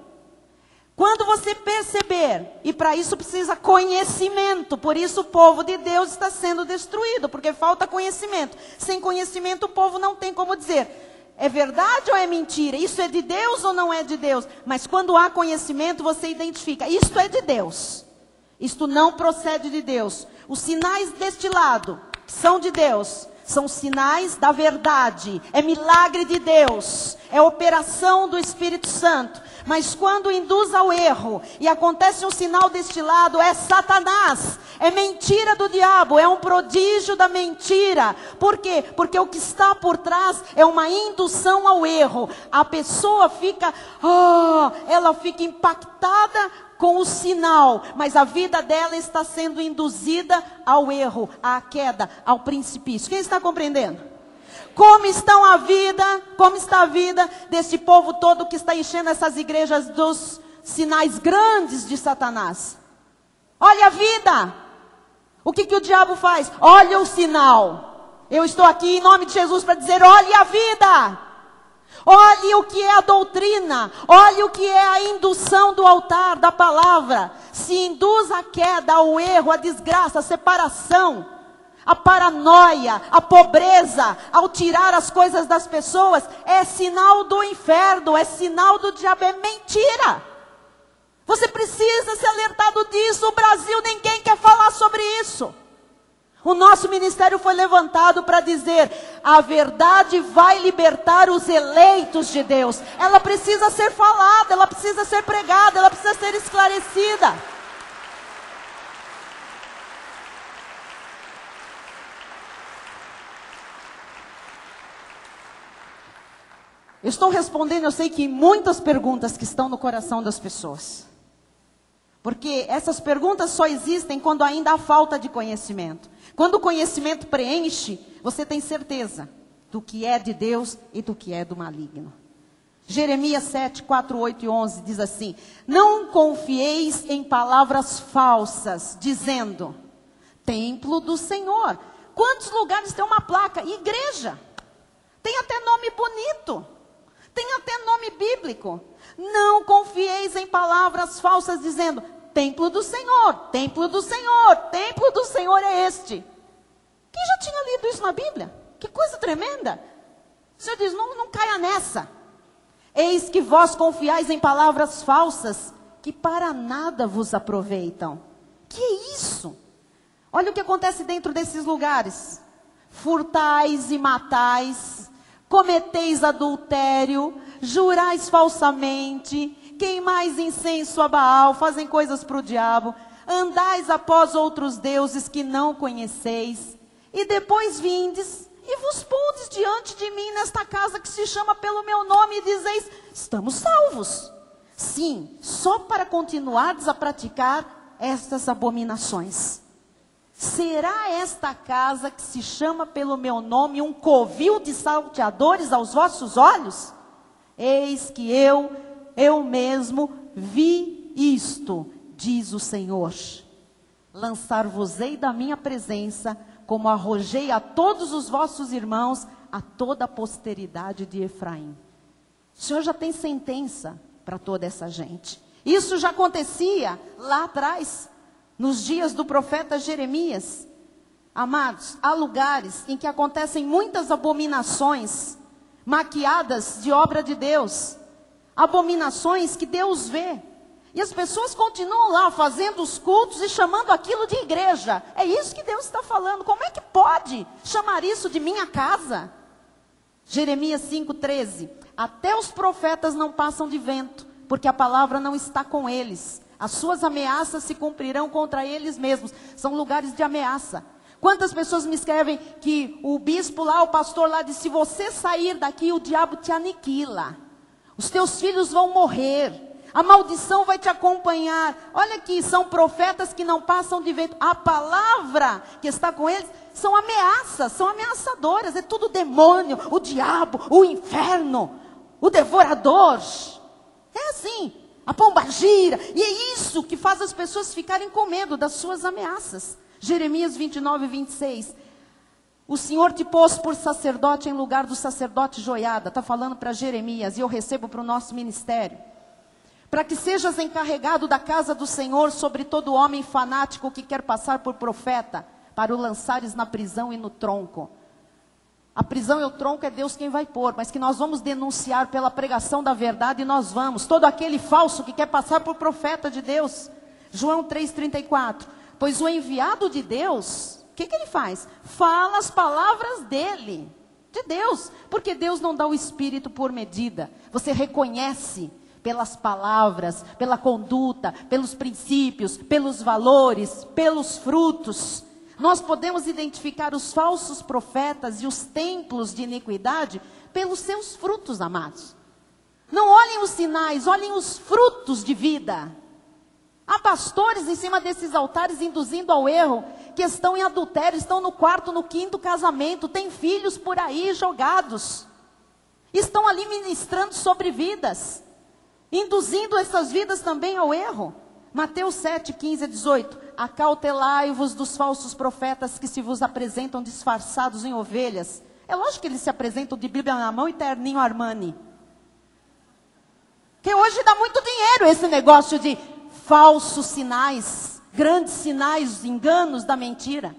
A: Quando você perceber, e para isso precisa conhecimento, por isso o povo de Deus está sendo destruído, porque falta conhecimento. Sem conhecimento o povo não tem como dizer, é verdade ou é mentira? Isso é de Deus ou não é de Deus? Mas quando há conhecimento você identifica, isto é de Deus, isto não procede de Deus. Os sinais deste lado são de Deus, são sinais da verdade, é milagre de Deus, é operação do Espírito Santo. Mas quando induz ao erro e acontece um sinal deste lado, é Satanás, é mentira do diabo, é um prodígio da mentira. Por quê? Porque o que está por trás é uma indução ao erro. A pessoa fica, ela fica impactada com o sinal, mas a vida dela está sendo induzida ao erro, à queda, ao precipício. Quem está compreendendo? Como está a vida desse povo todo que está enchendo essas igrejas dos sinais grandes de Satanás? Olha a vida. O que o diabo faz? Olha o sinal. Eu estou aqui em nome de Jesus para dizer, olhe a vida. Olhe o que é a doutrina, olhe o que é a indução do altar, da palavra. Se induz a queda, ao erro, a desgraça, a separação, a paranoia, a pobreza, ao tirar as coisas das pessoas, é sinal do inferno, é sinal do diabo, é mentira. Você precisa ser alertado disso. O Brasil, ninguém quer falar sobre isso. O nosso ministério foi levantado para dizer, a verdade vai libertar os eleitos de Deus. Ela precisa ser falada, ela precisa ser pregada, ela precisa ser esclarecida. Eu estou respondendo, eu sei que muitas perguntas que estão no coração das pessoas. Porque essas perguntas só existem quando ainda há falta de conhecimento. Quando o conhecimento preenche, você tem certeza do que é de Deus e do que é do maligno. Jeremias 7, 4, 8 e 11 diz assim, não confieis em palavras falsas, dizendo, templo do Senhor. Quantos lugares tem uma placa? Igreja. Tem até nome bonito. Tem até nome bíblico. Não confieis em palavras falsas, dizendo, templo do Senhor, templo do Senhor, templo do Senhor é este. Quem já tinha lido isso na Bíblia? Que coisa tremenda. O Senhor diz, não caia nessa. Eis que vós confiais em palavras falsas, que para nada vos aproveitam. Que é isso? Olha o que acontece dentro desses lugares. Furtais e matais, cometeis adultério, jurais falsamente, queimais incenso a Baal, fazem coisas para o diabo, andais após outros deuses que não conheceis, e depois vindes e vos pondes diante de mim nesta casa que se chama pelo meu nome e dizeis, estamos salvos. Sim, só para continuardes a praticar estas abominações. Será esta casa que se chama pelo meu nome um covil de salteadores aos vossos olhos? Eis que eu mesmo vi isto, diz o Senhor. Lançar-vos-ei da minha presença, como arrojei a todos os vossos irmãos, a toda a posteridade de Efraim. O Senhor já tem sentença para toda essa gente. Isso já acontecia lá atrás, nos dias do profeta Jeremias. Amados, há lugares em que acontecem muitas abominações, maquiadas de obra de Deus. Abominações que Deus vê. E as pessoas continuam lá fazendo os cultos e chamando aquilo de igreja. É isso que Deus está falando. Como é que pode chamar isso de minha casa? Jeremias 5,13. Até os profetas não passam de vento, porque a palavra não está com eles. As suas ameaças se cumprirão contra eles mesmos. São lugares de ameaça. Quantas pessoas me escrevem que o bispo lá, o pastor lá, disse, se você sair daqui, o diabo te aniquila. Os teus filhos vão morrer. A maldição vai te acompanhar. Olha aqui, são profetas que não passam de vento. A palavra que está com eles são ameaças, são ameaçadoras. É tudo demônio, o diabo, o inferno, o devorador. É assim, a pombagira. E é isso que faz as pessoas ficarem com medo das suas ameaças. Jeremias 29:26. O Senhor te pôs por sacerdote em lugar do sacerdote Joiada. Está falando para Jeremias, e eu recebo para o nosso ministério. Para que sejas encarregado da casa do Senhor sobre todo homem fanático que quer passar por profeta, para o lançares na prisão e no tronco. A prisão e o tronco é Deus quem vai pôr, mas que nós vamos denunciar pela pregação da verdade, e nós vamos. Todo aquele falso que quer passar por profeta de Deus. João 3,34. Pois o enviado de Deus, o que ele faz? Fala as palavras dele, de Deus. Porque Deus não dá o Espírito por medida. Você reconhece pelas palavras, pela conduta, pelos princípios, pelos valores, pelos frutos. Nós podemos identificar os falsos profetas e os templos de iniquidade pelos seus frutos, amados. Não olhem os sinais, olhem os frutos de vida. Há pastores em cima desses altares induzindo ao erro, que estão em adultério, estão no quarto, no quinto casamento, têm filhos por aí jogados. Estão ali ministrando sobre vidas, induzindo essas vidas também ao erro. Mateus 7:15-18. Acautelai-vos dos falsos profetas que se vos apresentam disfarçados em ovelhas. É lógico que eles se apresentam de Bíblia na mão e terninho Armani. Porque hoje dá muito dinheiro esse negócio de falsos sinais, grandes sinais, enganos da mentira.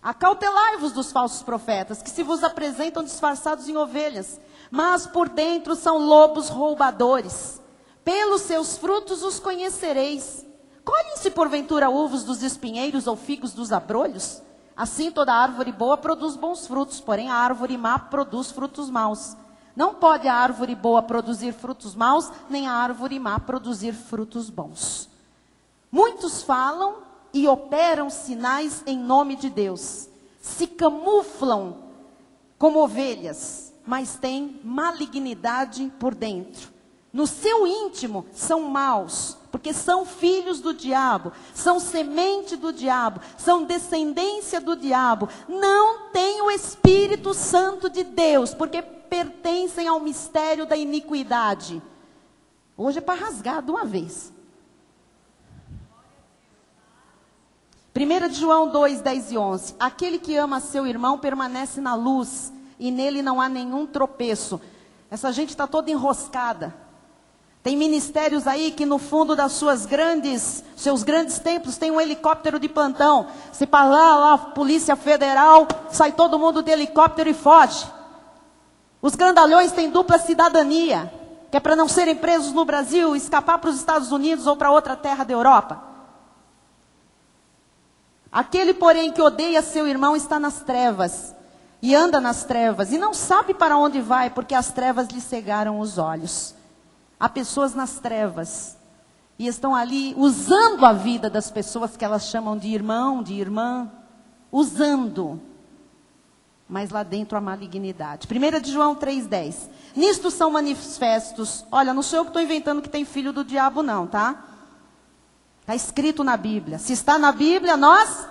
A: Acautelai-vos dos falsos profetas que se vos apresentam disfarçados em ovelhas, mas por dentro são lobos roubadores. Pelos seus frutos os conhecereis. Colhem-se porventura uvos dos espinheiros ou figos dos abrolhos? Assim toda árvore boa produz bons frutos, porém a árvore má produz frutos maus. Não pode a árvore boa produzir frutos maus, nem a árvore má produzir frutos bons. Muitos falam e operam sinais em nome de Deus. Se camuflam como ovelhas, mas têm malignidade por dentro. No seu íntimo são maus, porque são filhos do diabo, são semente do diabo, são descendência do diabo. Não têm o Espírito Santo de Deus, porque pertencem ao mistério da iniquidade. Hoje é para rasgar de uma vez. 1 João 2:10-11. Aquele que ama seu irmão permanece na luz, e nele não há nenhum tropeço. Essa gente está toda enroscada. Tem ministérios aí que no fundo das seus grandes templos tem um helicóptero de plantão. Se falar lá, Polícia Federal, sai todo mundo de helicóptero e foge. Os grandalhões têm dupla cidadania, que é para não serem presos no Brasil, escapar para os Estados Unidos ou para outra terra da Europa. Aquele, porém, que odeia seu irmão está nas trevas, e anda nas trevas, e não sabe para onde vai, porque as trevas lhe cegaram os olhos. Há pessoas nas trevas, e estão ali usando a vida das pessoas que elas chamam de irmão, de irmã, usando, mas lá dentro a malignidade. 1 de João 3,10. Nisto são manifestos, olha, não sou eu que estou inventando que tem filho do diabo não, tá? Está escrito na Bíblia. Se está na Bíblia, nós...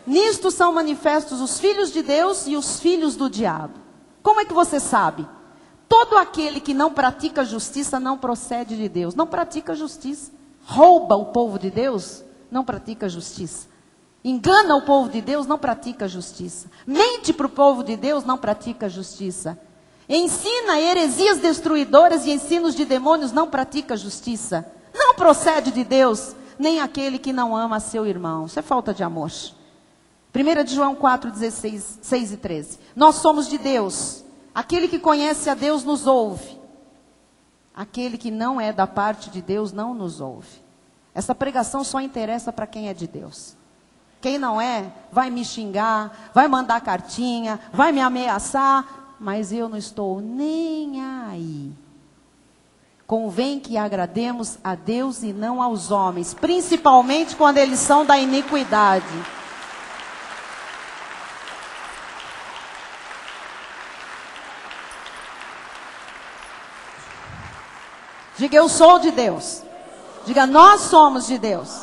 A: Nisto são manifestos os filhos de Deus e os filhos do diabo. Como é que você sabe? Todo aquele que não pratica justiça não procede de Deus. Não pratica justiça. Rouba o povo de Deus, não pratica justiça. Engana o povo de Deus, não pratica justiça. Mente para o povo de Deus, não pratica justiça. Ensina heresias destruidoras e ensinos de demônios, não pratica justiça. Não procede de Deus, nem aquele que não ama seu irmão. Isso é falta de amor. 1 de João 4,16, 6 e 13. Nós somos de Deus. Aquele que conhece a Deus nos ouve. Aquele que não é da parte de Deus não nos ouve. Essa pregação só interessa para quem é de Deus. Quem não é, vai me xingar, vai mandar cartinha, vai me ameaçar, mas eu não estou nem aí. Convém que agrademos a Deus e não aos homens, principalmente quando eles são da iniquidade. Diga, eu sou de Deus. Diga, nós somos de Deus.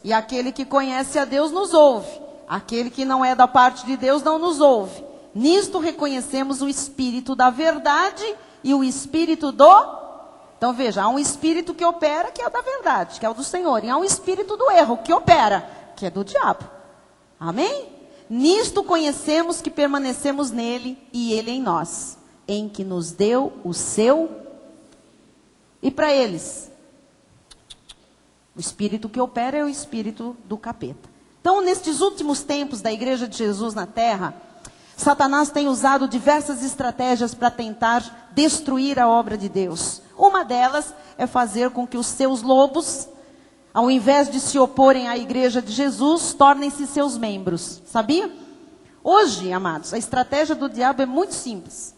A: E aquele que conhece a Deus nos ouve. Aquele que não é da parte de Deus não nos ouve. Nisto reconhecemos o espírito da verdade e o espírito do... Então veja, há um espírito que opera, que é o da verdade, que é o do Senhor. E há um espírito do erro, que opera, que é do diabo. Amém? Nisto conhecemos que permanecemos nele e ele em nós. Em que nos deu o seu... E para eles, o espírito que opera é o espírito do capeta. Então, nestes últimos tempos da igreja de Jesus na terra, Satanás tem usado diversas estratégias para tentar destruir a obra de Deus. Uma delas é fazer com que os seus lobos, ao invés de se oporem à igreja de Jesus, tornem-se seus membros. Sabia? Hoje, amados, a estratégia do diabo é muito simples.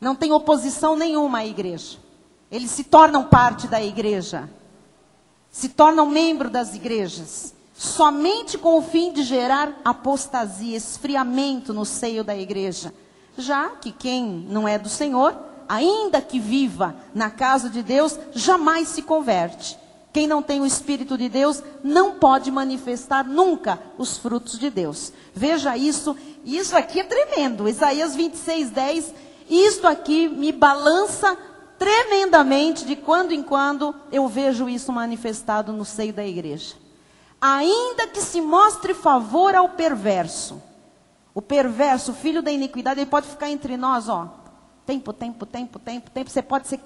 A: Não tem oposição nenhuma à igreja. Eles se tornam parte da igreja. Se tornam membro das igrejas. Somente com o fim de gerar apostasia, esfriamento no seio da igreja. Já que quem não é do Senhor, ainda que viva na casa de Deus, jamais se converte. Quem não tem o Espírito de Deus, não pode manifestar nunca os frutos de Deus. Veja isso, isso aqui é tremendo. Isaías 26:10, isto aqui me balança tremendamente de quando em quando eu vejo isso manifestado no seio da igreja. Ainda que se mostre favor ao perverso. O perverso, o filho da iniquidade, ele pode ficar entre nós, ó. Tempo. Você pode ser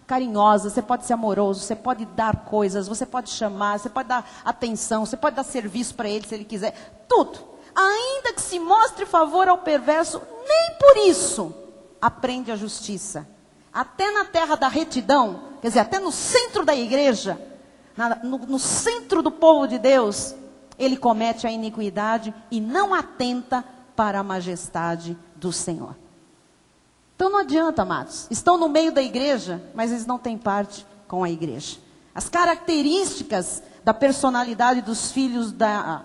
A: carinhosa, você pode ser amoroso, você pode dar coisas, você pode chamar, você pode dar atenção, você pode dar serviço para ele se ele quiser. Tudo. Ainda que se mostre favor ao perverso, nem por isso aprende a justiça. Até na terra da retidão, quer dizer, até no centro da igreja, no centro do povo de Deus, ele comete a iniquidade e não atenta para a majestade do Senhor. Então não adianta, amados. Estão no meio da igreja, mas eles não têm parte com a igreja. As características da personalidade dos filhos da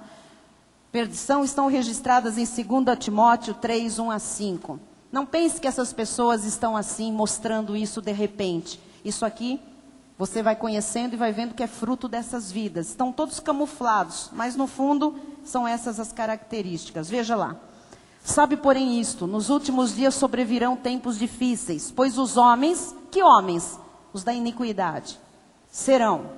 A: perdição estão registradas em 2 Timóteo 3, 1-5. Não pense que essas pessoas estão assim, mostrando isso de repente. Isso aqui, você vai conhecendo e vai vendo que é fruto dessas vidas. Estão todos camuflados, mas no fundo são essas as características. Veja lá. Sabe, porém, isto, nos últimos dias sobrevirão tempos difíceis, pois os homens, que homens? Os da iniquidade, serão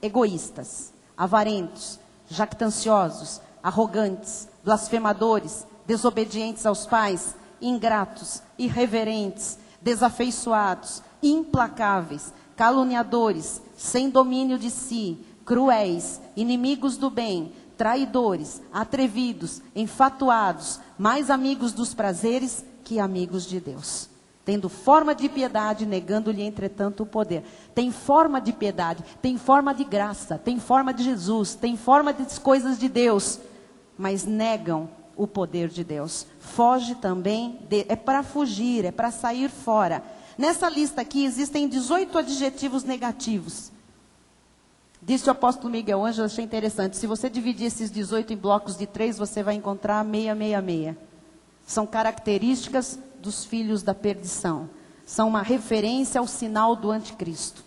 A: egoístas, avarentos, jactanciosos, arrogantes, blasfemadores, desobedientes aos pais, ingratos, irreverentes, desafeiçoados, implacáveis, caluniadores, sem domínio de si, cruéis, inimigos do bem, traidores, atrevidos, enfatuados, mais amigos dos prazeres que amigos de Deus. Tendo forma de piedade, negando-lhe, entretanto, o poder. Tem forma de piedade, tem forma de graça, tem forma de Jesus, tem forma de coisas de Deus, mas negam o poder de Deus. Foge também, é para fugir, é para sair fora. Nessa lista aqui existem 18 adjetivos negativos. Disse o apóstolo Miguel Ângelo, achei interessante. Se você dividir esses 18 em blocos de 3, você vai encontrar 666. São características dos filhos da perdição. São uma referência ao sinal do anticristo.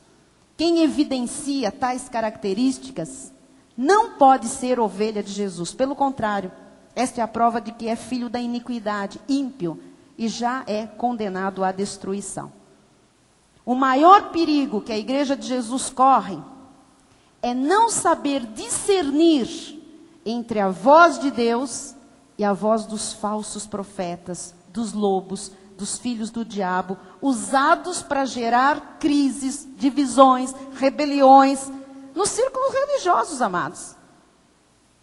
A: Quem evidencia tais características não pode ser ovelha de Jesus. Pelo contrário, esta é a prova de que é filho da iniquidade, ímpio, e já é condenado à destruição. O maior perigo que a igreja de Jesus corre é não saber discernir entre a voz de Deus e a voz dos falsos profetas, dos lobos, dos filhos do diabo, usados para gerar crises, divisões, rebeliões, nos círculos religiosos, amados.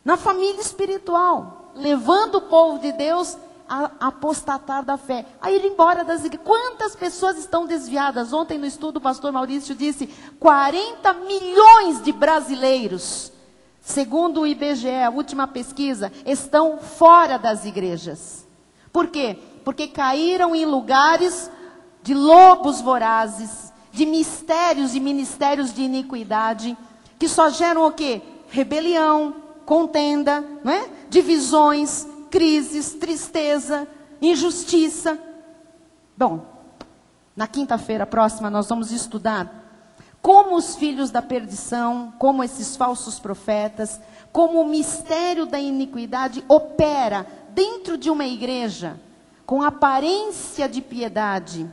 A: Na família espiritual, levando o povo de Deus a apostatar da fé, a ir embora das igrejas. Quantas pessoas estão desviadas? Ontem no estudo o pastor Maurício disse, 40 milhões de brasileiros, segundo o IBGE, a última pesquisa, estão fora das igrejas. Por quê? Porque caíram em lugares de lobos vorazes, de mistérios e ministérios de iniquidade, que só geram o quê? Rebelião, contenda, não é? Divisões, crises, tristeza, injustiça. Bom, na quinta-feira próxima nós vamos estudar como os filhos da perdição, como esses falsos profetas, como o mistério da iniquidade opera dentro de uma igreja com aparência de piedade,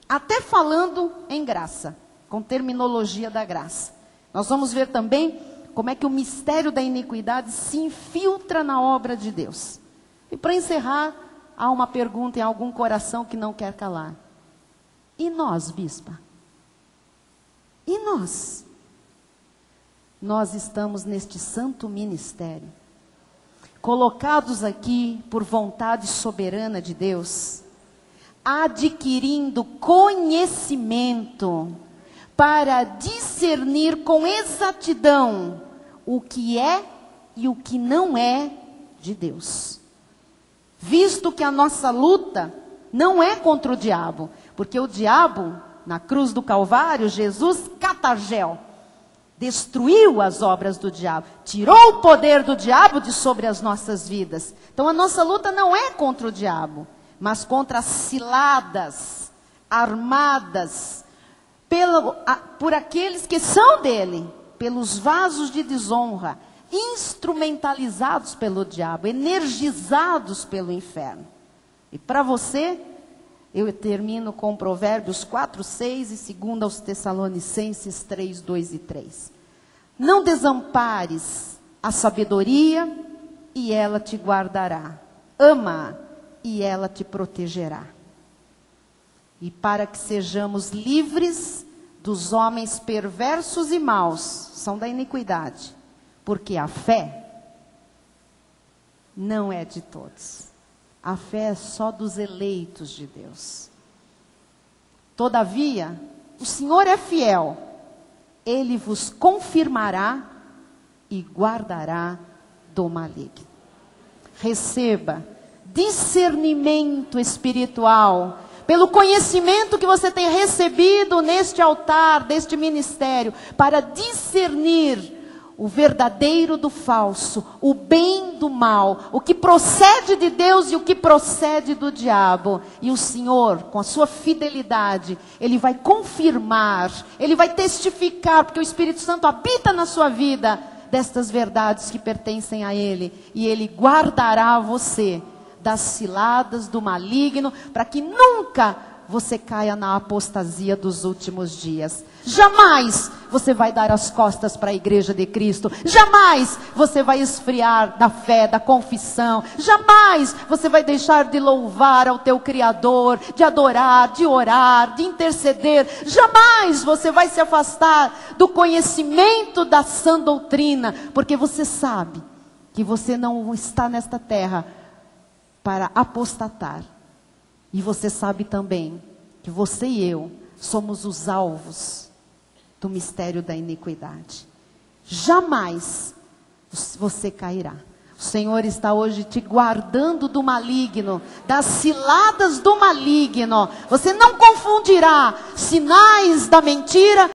A: até falando em graça, com terminologia da graça. Nós vamos ver também como é que o mistério da iniquidade se infiltra na obra de Deus. E para encerrar, há uma pergunta em algum coração que não quer calar. E nós, bispa? E nós? Nós estamos neste santo ministério, colocados aqui por vontade soberana de Deus, adquirindo conhecimento para discernir com exatidão o que é e o que não é de Deus. Visto que a nossa luta não é contra o diabo, porque o diabo, na cruz do Calvário, Jesus catagel, destruiu as obras do diabo, tirou o poder do diabo de sobre as nossas vidas. Então a nossa luta não é contra o diabo, mas contra as ciladas armadas por aqueles que são dele, pelos vasos de desonra, instrumentalizados pelo diabo, energizados pelo inferno. E para você, eu termino com Provérbios 4, 6 e 2 aos Tessalonicenses 3, 2 e 3. Não desampares a sabedoria e ela te guardará. Ama e ela te protegerá. E para que sejamos livres dos homens perversos e maus, são da iniquidade, porque a fé não é de todos. A fé é só dos eleitos de Deus. Todavia, o Senhor é fiel. Ele vos confirmará e guardará do maligno. Receba discernimento espiritual, pelo conhecimento que você tem recebido neste altar, deste ministério, para discernir o verdadeiro do falso, o bem do mal, o que procede de Deus e o que procede do diabo. E o Senhor, com a sua fidelidade, Ele vai confirmar, Ele vai testificar, porque o Espírito Santo habita na sua vida, destas verdades que pertencem a Ele. E Ele guardará você das ciladas do maligno, para que nunca você caia na apostasia dos últimos dias. Jamais você vai dar as costas para a igreja de Cristo. Jamais você vai esfriar da fé, da confissão. Jamais você vai deixar de louvar ao teu Criador, de adorar, de orar, de interceder. Jamais você vai se afastar do conhecimento da sã doutrina, porque você sabe que você não está nesta terra para apostatar. E você sabe também que você e eu somos os alvos do mistério da iniquidade. Jamais você cairá. O Senhor está hoje te guardando do maligno, das ciladas do maligno. Você não confundirá sinais da mentira